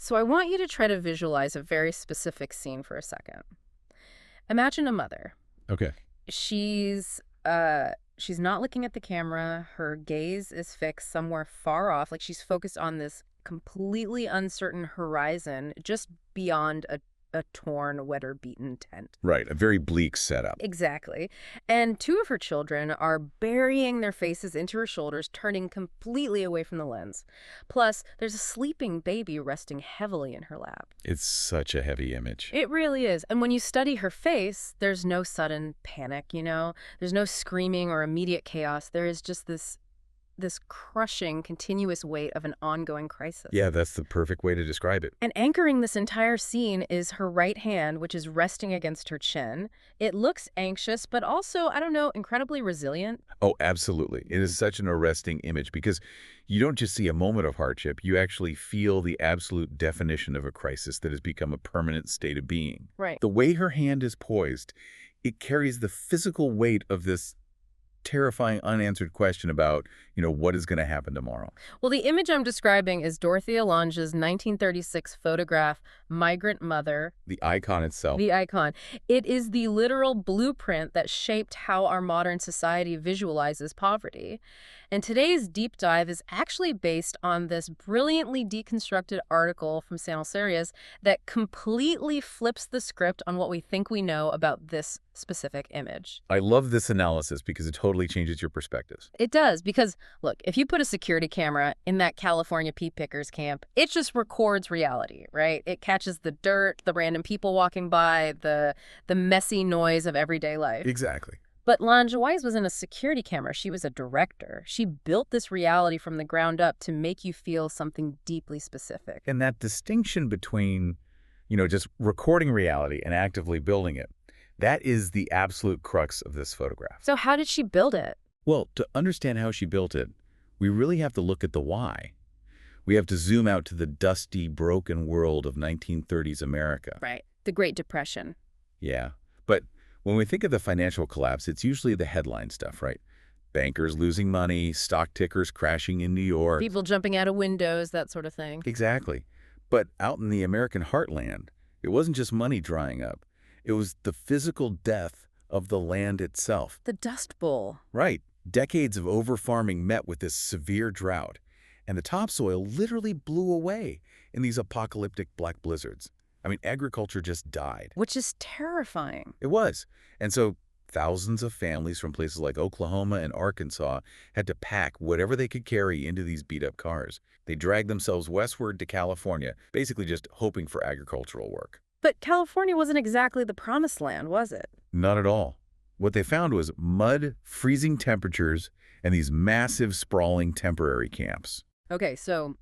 So I want you to try to visualize a very specific scene for a second. Imagine a mother. Okay. She's not looking at the camera. Her gaze is fixed somewhere far off, like she's focused on this completely uncertain horizon just beyond a torn, weather-beaten tent. Right, a very bleak setup. Exactly. And two of her children are burying their faces into her shoulders, turning completely away from the lens. Plus, there's a sleeping baby resting heavily in her lap. It's such a heavy image. It really is. And when you study her face, there's no sudden panic, you know? There's no screaming or immediate chaos. There is just this crushing, continuous weight of an ongoing crisis. Yeah, that's the perfect way to describe it. And anchoring this entire scene is her right hand, which is resting against her chin. It looks anxious, but also, I don't know, incredibly resilient. Oh, absolutely. It is such an arresting image because you don't just see a moment of hardship, you actually feel the absolute definition of a crisis that has become a permanent state of being. Right. The way her hand is poised, it carries the physical weight of this terrifying unanswered question about, what is going to happen tomorrow. Well, the image I'm describing is Dorothea Lange's 1936 photograph, Migrant Mother. The icon itself. The icon. It is the literal blueprint that shaped how our modern society visualizes poverty. And today's deep dive is actually based on this brilliantly deconstructed article from SanalSergi that completely flips the script on what we think we know about this specific image. I love this analysis because it totally changes your perspectives. It does, because, look, if you put a security camera in that California pea pickers camp, it just records reality, right? It catches the dirt, the random people walking by, the messy noise of everyday life. Exactly. But Lange Weiss wasn't a security camera. She was a director. She built this reality from the ground up to make you feel something deeply specific. And that distinction between, just recording reality and actively building it, that is the absolute crux of this photograph. So how did she build it? Well, to understand how she built it, we really have to look at the why. We have to zoom out to the dusty, broken world of 1930s America. Right. The Great Depression. Yeah. But when we think of the financial collapse, it's usually the headline stuff, right? Bankers losing money, stock tickers crashing in New York. People jumping out of windows, that sort of thing. Exactly. But out in the American heartland, it wasn't just money drying up. It was the physical death of the land itself. The Dust Bowl. Right. Decades of overfarming met with this severe drought, and the topsoil literally blew away in these apocalyptic black blizzards. I mean, agriculture just died. Which is terrifying. It was. And so thousands of families from places like Oklahoma and Arkansas had to pack whatever they could carry into these beat-up cars. They dragged themselves westward to California, basically just hoping for agricultural work. But California wasn't exactly the promised land, was it? Not at all. What they found was mud, freezing temperatures, and these massive, sprawling temporary camps. Okay, so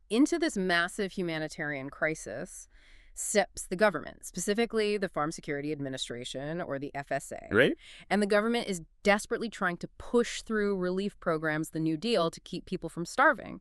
into this massive humanitarian crisis steps the government, specifically the Farm Security Administration, or the FSA. Right? And the government is desperately trying to push through relief programs, the New Deal, to keep people from starving.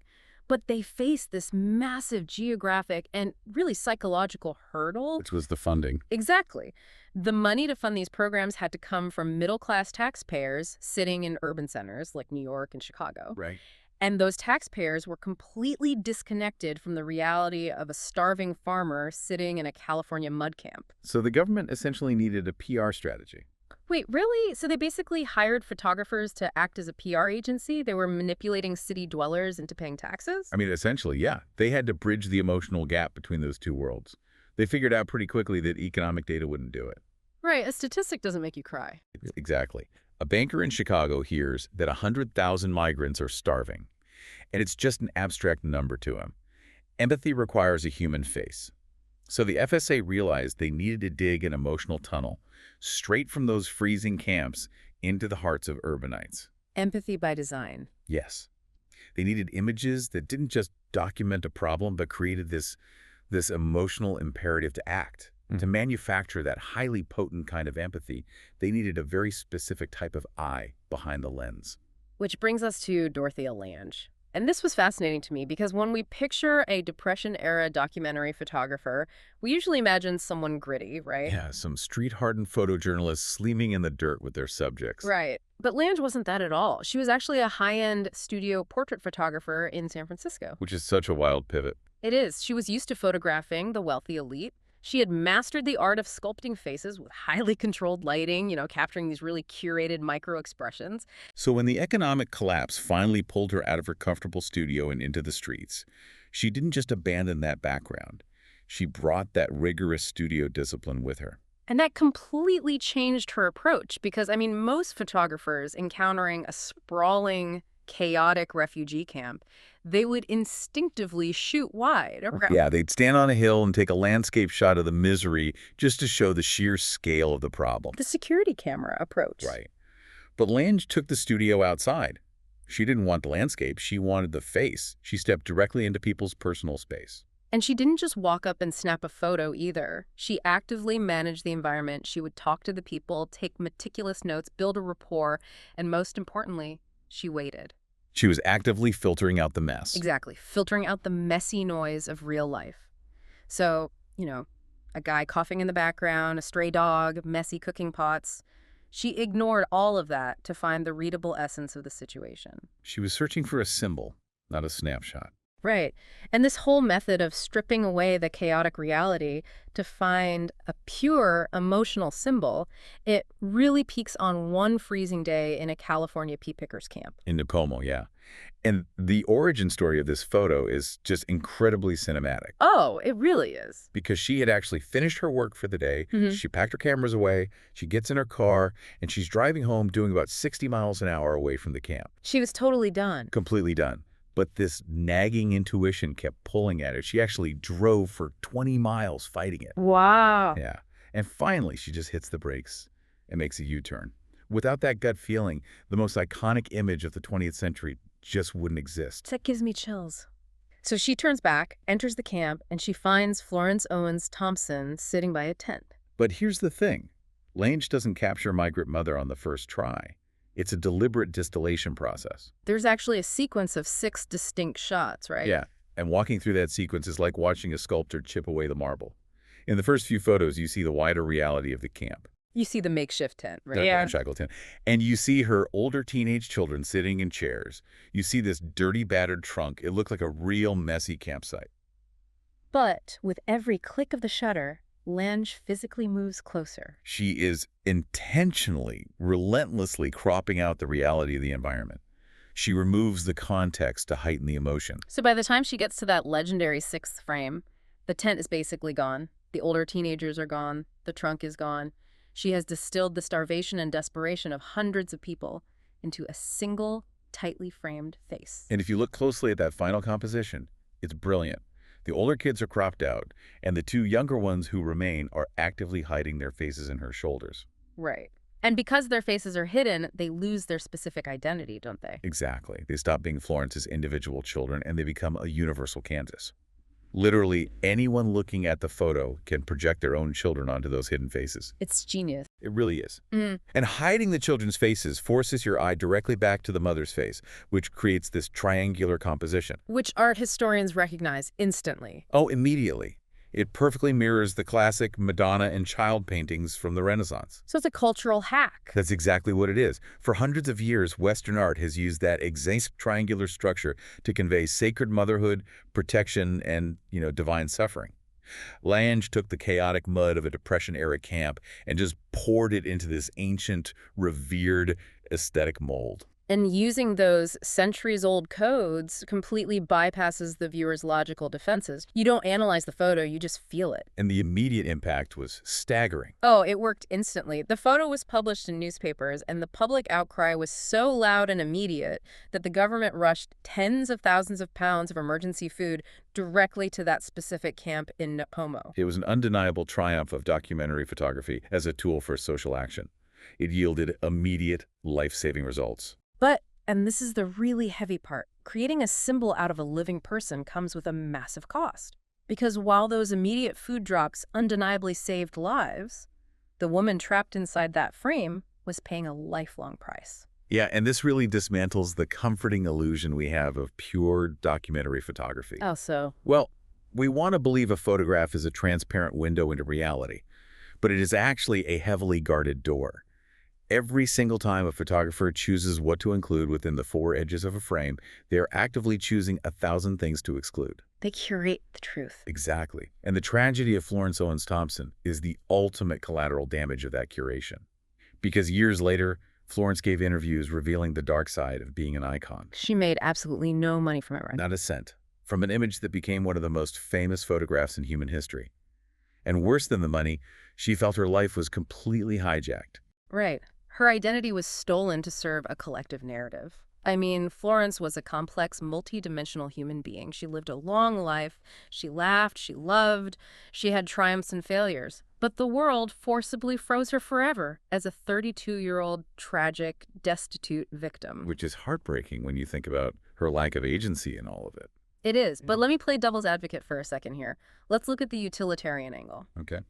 But they face this massive geographic and really psychological hurdle. Which was the funding. Exactly. The money to fund these programs had to come from middle-class taxpayers sitting in urban centers like New York and Chicago. Right. And those taxpayers were completely disconnected from the reality of a starving farmer sitting in a California mud camp. So the government essentially needed a PR strategy. Wait, really? So they basically hired photographers to act as a PR agency? They were manipulating city dwellers into paying taxes? I mean, essentially, yeah. They had to bridge the emotional gap between those two worlds. They figured out pretty quickly that economic data wouldn't do it. Right, a statistic doesn't make you cry. Exactly. A banker in Chicago hears that 100,000 migrants are starving, and it's just an abstract number to him. Empathy requires a human face. So the FSA realized they needed to dig an emotional tunnel straight from those freezing camps into the hearts of urbanites. Empathy by design. Yes. They needed images that didn't just document a problem, but created this emotional imperative to act. To manufacture that highly potent kind of empathy, they needed a very specific type of eye behind the lens. Which brings us to Dorothea Lange. And this was fascinating to me because when we picture a Depression-era documentary photographer, we usually imagine someone gritty, right? Yeah, some street-hardened photojournalists sleeping in the dirt with their subjects. Right. But Lange wasn't that at all. She was actually a high-end studio portrait photographer in San Francisco. Which is such a wild pivot. It is. She was used to photographing the wealthy elite. She had mastered the art of sculpting faces with highly controlled lighting, capturing these really curated micro expressions. So when the economic collapse finally pulled her out of her comfortable studio and into the streets, she didn't just abandon that background. She brought that rigorous studio discipline with her. And that completely changed her approach because, most photographers encountering a sprawling, chaotic refugee camp, they would instinctively shoot wide. Yeah, they'd stand on a hill and take a landscape shot of the misery just to show the sheer scale of the problem. The security camera approach. Right. But Lange took the studio outside. She didn't want the landscape. She wanted the face. She stepped directly into people's personal space. And she didn't just walk up and snap a photo either. She actively managed the environment. She would talk to the people, take meticulous notes, build a rapport, and most importantly, she waited. She was actively filtering out the mess. Exactly. Filtering out the messy noise of real life. So, a guy coughing in the background, a stray dog, messy cooking pots. She ignored all of that to find the readable essence of the situation. She was searching for a symbol, not a snapshot. Right. And this whole method of stripping away the chaotic reality to find a pure emotional symbol, it really peaks on one freezing day in a California pea pickers camp. In Nipomo, yeah. And the origin story of this photo is just incredibly cinematic. Oh, it really is. Because she had actually finished her work for the day. Mm-hmm. She packed her cameras away. She gets in her car, and she's driving home doing about 60 miles an hour away from the camp. She was totally done. Completely done. But this nagging intuition kept pulling at her. She actually drove for 20 miles fighting it. Wow. Yeah. And finally, she just hits the brakes and makes a U-turn. Without that gut feeling, the most iconic image of the 20th century just wouldn't exist. That gives me chills. So she turns back, enters the camp, and she finds Florence Owens Thompson sitting by a tent. But here's the thing. Lange doesn't capture Migrant Mother on the first try. It's a deliberate distillation process. There's actually a sequence of 6 distinct shots, right? Yeah, and walking through that sequence is like watching a sculptor chip away the marble. In the first few photos, you see the wider reality of the camp. You see the makeshift tent, right? The ramshackle tent. And you see her older teenage children sitting in chairs. You see this dirty, battered trunk. It looked like a real messy campsite. But with every click of the shutter, Lange physically moves closer. She is intentionally, relentlessly cropping out the reality of the environment. She removes the context to heighten the emotion. So by the time she gets to that legendary 6th frame, the tent is basically gone. The older teenagers are gone. The trunk is gone. She has distilled the starvation and desperation of hundreds of people into a single, tightly framed face. And if you look closely at that final composition, it's brilliant. The older kids are cropped out, and the 2 younger ones who remain are actively hiding their faces in her shoulders. Right. And because their faces are hidden, they lose their specific identity, don't they? Exactly. They stop being Florence's individual children, and they become a universal canvas. Literally, anyone looking at the photo can project their own children onto those hidden faces. It's genius. It really is. And hiding the children's faces forces your eye directly back to the mother's face, which creates this triangular composition. Which art historians recognize instantly. Oh, immediately. It perfectly mirrors the classic Madonna and child paintings from the Renaissance. So it's a cultural hack. That's exactly what it is. For hundreds of years, Western art has used that exact triangular structure to convey sacred motherhood, protection, and, divine suffering. Lange took the chaotic mud of a Depression-era camp and just poured it into this ancient, revered aesthetic mold. And using those centuries-old codes completely bypasses the viewer's logical defenses. You don't analyze the photo, you just feel it. And the immediate impact was staggering. Oh, it worked instantly. The photo was published in newspapers, and the public outcry was so loud and immediate that the government rushed tens of thousands of pounds of emergency food directly to that specific camp in Nipomo. It was an undeniable triumph of documentary photography as a tool for social action. It yielded immediate, life-saving results. But, and this is the really heavy part, creating a symbol out of a living person comes with a massive cost. Because while those immediate food drops undeniably saved lives, the woman trapped inside that frame was paying a lifelong price. Yeah, and this really dismantles the comforting illusion we have of pure documentary photography. How so? Well, we want to believe a photograph is a transparent window into reality, but it is actually a heavily guarded door. Every single time a photographer chooses what to include within the four edges of a frame, they are actively choosing 1,000 things to exclude. They curate the truth. Exactly. And the tragedy of Florence Owens Thompson is the ultimate collateral damage of that curation. Because years later, Florence gave interviews revealing the dark side of being an icon. She made absolutely no money from it, right? Not a cent. From an image that became one of the most famous photographs in human history. And worse than the money, she felt her life was completely hijacked. Right. Her identity was stolen to serve a collective narrative. I mean, Florence was a complex, multi-dimensional human being. She lived a long life. She laughed, she loved, she had triumphs and failures. But the world forcibly froze her forever as a 32-year-old tragic, destitute victim. Which is heartbreaking when you think about her lack of agency in all of it. It is, but let me play devil's advocate for a second here. Let's look at the utilitarian angle. Okay.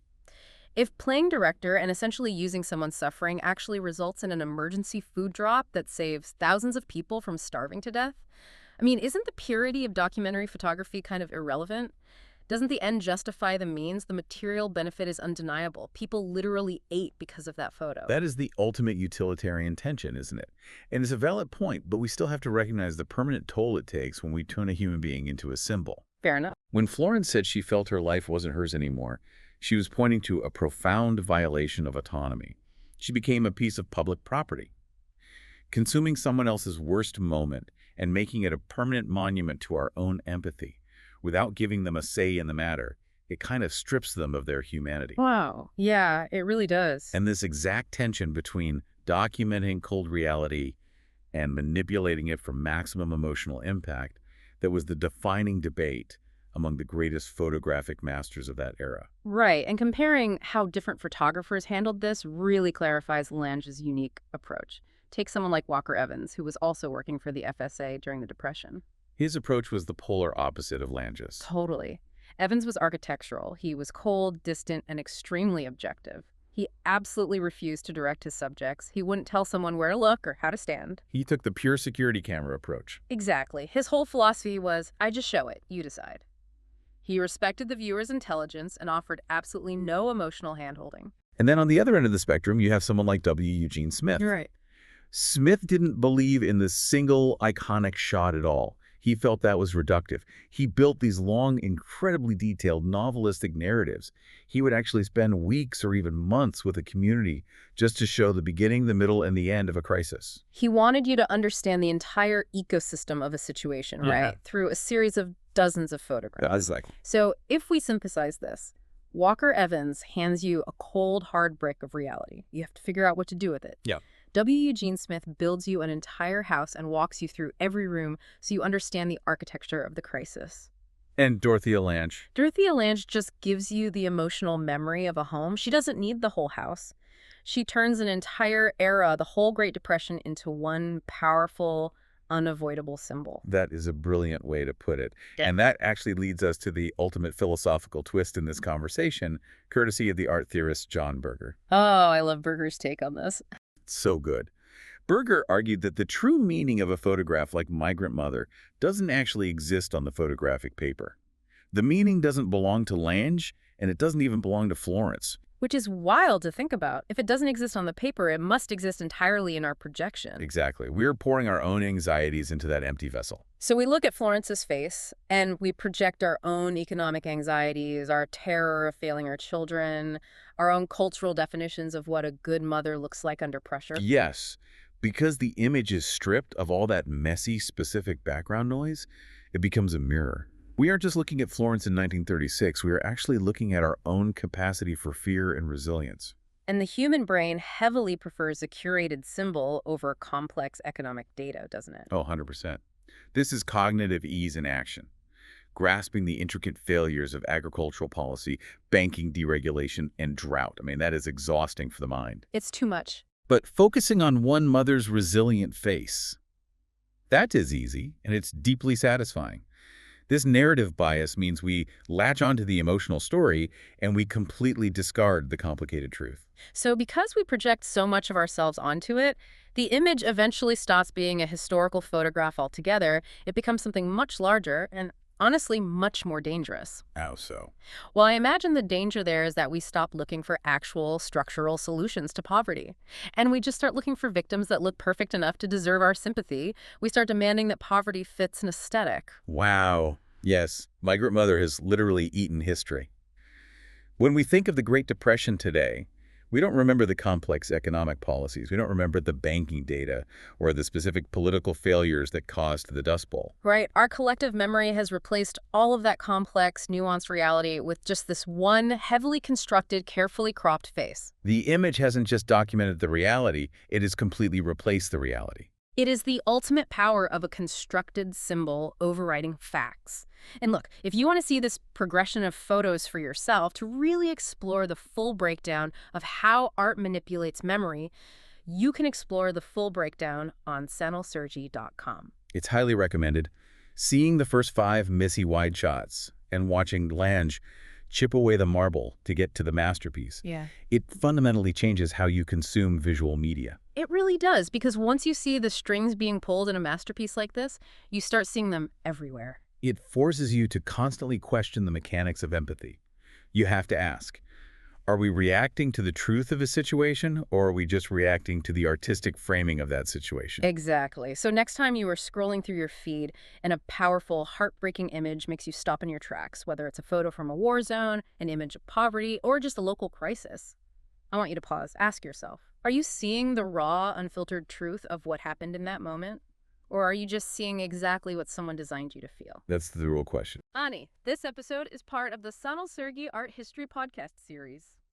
If playing director and essentially using someone's suffering actually results in an emergency food drop that saves thousands of people from starving to death, I mean, isn't the purity of documentary photography kind of irrelevant? Doesn't the end justify the means? The material benefit is undeniable. People literally ate because of that photo. That is the ultimate utilitarian tension, isn't it? And it's a valid point, but we still have to recognize the permanent toll it takes when we turn a human being into a symbol. Fair enough. When Florence said she felt her life wasn't hers anymore, she was pointing to a profound violation of autonomy. She became a piece of public property. Consuming someone else's worst moment and making it a permanent monument to our own empathy, without giving them a say in the matter, it kind of strips them of their humanity. Wow. Yeah, it really does. And this exact tension between documenting cold reality and manipulating it for maximum emotional impact, that was the defining debate among the greatest photographic masters of that era. Right, and comparing how different photographers handled this really clarifies Lange's unique approach. Take someone like Walker Evans, who was also working for the FSA during the Depression. His approach was the polar opposite of Lange's. Totally. Evans was architectural. He was cold, distant, and extremely objective. He absolutely refused to direct his subjects. He wouldn't tell someone where to look or how to stand. He took the pure security camera approach. Exactly. His whole philosophy was, I just show it, you decide. He respected the viewer's intelligence and offered absolutely no emotional handholding. And then on the other end of the spectrum, you have someone like W. Eugene Smith. You're right. Smith didn't believe in the single iconic shot at all. He felt that was reductive. He built these long, incredibly detailed novelistic narratives. He would actually spend weeks or even months with a community just to show the beginning, the middle, and the end of a crisis. He wanted you to understand the entire ecosystem of a situation, right? Through a series of dozens of photographs. Exactly. So if we synthesize this, Walker Evans hands you a cold, hard brick of reality. You have to figure out what to do with it. Yeah. W. Eugene Smith builds you an entire house and walks you through every room so you understand the architecture of the crisis. And Dorothea Lange. Dorothea Lange just gives you the emotional memory of a home. She doesn't need the whole house. She turns an entire era, the whole Great Depression, into one powerful, unavoidable symbol. That is a brilliant way to put it. Yeah. And that actually leads us to the ultimate philosophical twist in this conversation, courtesy of the art theorist John Berger. Oh, I love Berger's take on this. So good. Berger argued that the true meaning of a photograph like Migrant Mother doesn't actually exist on the photographic paper. The meaning doesn't belong to Lange, and it doesn't even belong to Florence. Which is wild to think about. If it doesn't exist on the paper, it must exist entirely in our projection. Exactly. We're pouring our own anxieties into that empty vessel. So we look at Florence's face, and we project our own economic anxieties, our terror of failing our children, our own cultural definitions of what a good mother looks like under pressure. Yes, because the image is stripped of all that messy, specific background noise, it becomes a mirror. We aren't just looking at Florence in 1936, we are actually looking at our own capacity for fear and resilience. And the human brain heavily prefers a curated symbol over complex economic data, doesn't it? Oh, 100%. This is cognitive ease in action. Grasping the intricate failures of agricultural policy, banking deregulation, and drought. I mean, that is exhausting for the mind. It's too much. But focusing on one mother's resilient face, that is easy, and it's deeply satisfying. This narrative bias means we latch onto the emotional story and we completely discard the complicated truth. So because we project so much of ourselves onto it, the image eventually stops being a historical photograph altogether. It becomes something much larger and Honestly, much more dangerous. How so? Well, I imagine the danger there is that we stop looking for actual structural solutions to poverty. And we just start looking for victims that look perfect enough to deserve our sympathy. We start demanding that poverty fits an aesthetic. Wow. Yes, Migrant Mother has literally eaten history. When we think of the Great Depression today, we don't remember the complex economic policies. We don't remember the banking data or the specific political failures that caused the Dust Bowl. Right? Our collective memory has replaced all of that complex, nuanced reality with just this one heavily constructed, carefully cropped face. The image hasn't just documented the reality, it has completely replaced the reality. It is the ultimate power of a constructed symbol overriding facts. And look, if you want to see this progression of photos for yourself, to really explore the full breakdown of how art manipulates memory, you can explore the full breakdown on SanalSergi.com. It's highly recommended. Seeing the first 5 Missy wide shots and watching Lange chip away the marble to get to the masterpiece, Yeah. it fundamentally changes how you consume visual media. It really does, because once you see the strings being pulled in a masterpiece like this, you start seeing them everywhere. It forces you to constantly question the mechanics of empathy. You have to ask, are we reacting to the truth of a situation, or are we just reacting to the artistic framing of that situation? Exactly. So next time you are scrolling through your feed and a powerful, heartbreaking image makes you stop in your tracks, whether it's a photo from a war zone, an image of poverty, or just a local crisis, I want you to pause. Ask yourself, are you seeing the raw, unfiltered truth of what happened in that moment? Or are you just seeing exactly what someone designed you to feel? That's the real question. Ani, this episode is part of the SanalSergi Art History Podcast series.